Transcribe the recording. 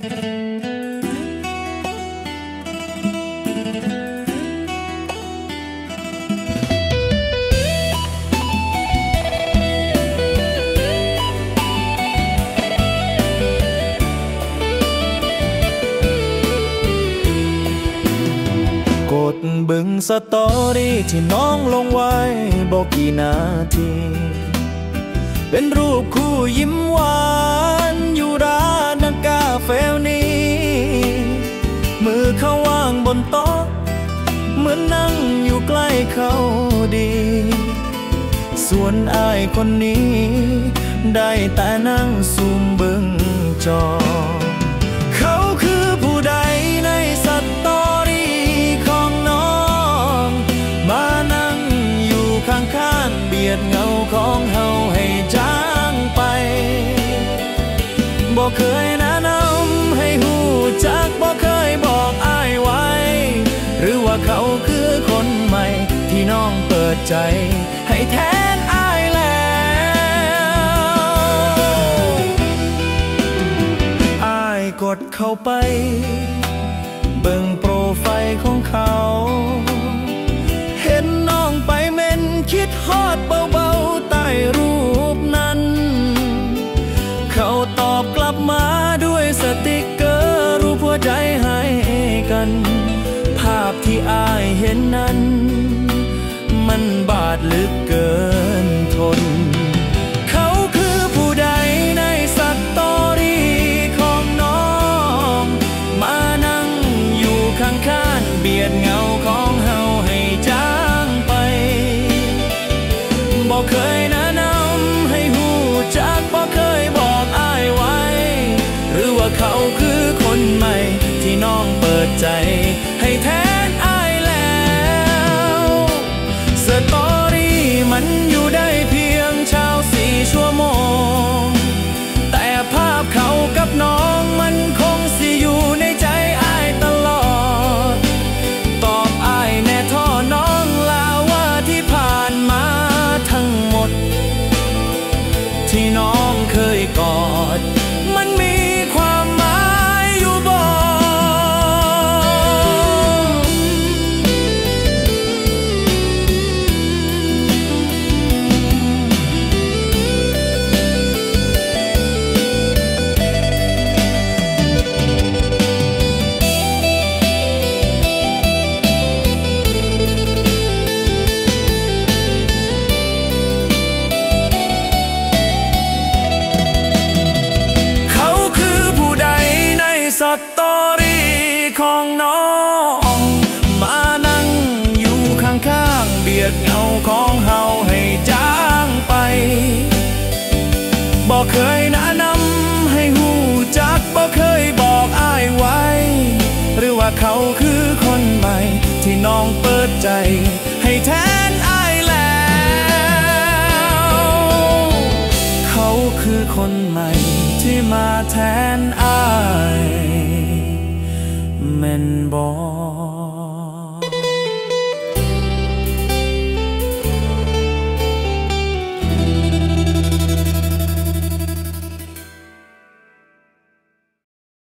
กดเบิ่งสตอรี่ที่น้องลงไว้บอกกี่นาทีเป็นรูปคู่ยิ้มหวานอยู่ร้านนังกาแฟนี้มือเขาวางบนโต๊ะเหมือนนั่งอยู่ใกล้เขาดีส่วนอ้ายคนนี้ได้แต่นั่งซุ่มเบิ่งจอเขาคือผู้ใดในสตอรี่ของน้องมานั่งอยู่ข้างๆเบียดเงาของเฮาให้จางไปบ่เคยแนะนำให้หูจักบ่เคยบอกอ้ายไว้หรือว่าเขาคือคนใหม่ที่น้องเปิดใจให้แทนอ้ายแล้วอ้ายกดเข้าไปเบิ่งโปรไฟล์ของเขาเห็นน้องไปเม่นคิดฮอดเบาๆใต้รูปนั้นเขาตอบกลับมาด้วยสติกเกอร์รูปหัวใจให้กันภาพที่อ้ายเห็นนั้นมันบาดลึกเกินทนเขาคือผู้ใดในสตอรี่ของน้องมานั่งอยู่ข้างๆเบียดเงาของเฮาให้จางไปบ่เคยแนะนำให้หูจักบ่เคยบอกอ้ายไว้หรือว่าเขาคือคนใหม่ที่น้องเปิดใจให้แทนอ้ายแล้วสตอรี่มันอยู่ได้เพียงเช้า4 ชั่วโมงแต่ภาพเขากับน้องมันคงสิอยู่ในใจอ้ายตลอดตอบอ้ายแน่ท่อน้องลาว่าที่ผ่านมาทั้งหมดที่น้องเคยกอดมันมีความหมายอยู่บ่สตอรี่ของน้องมานั่งอยู่ข้างๆเบียดเงาของเฮาให้จางไปบ่เคยแนะนำให้หูจักบ่เคยบอกอ้ายไว้หรือว่าเขาคือคนใหม่ที่น้องเปิดใจให้แทนอ้ายแล้วเขาคือคนใหม่ที่มาแทนอ้ายแม่นบ่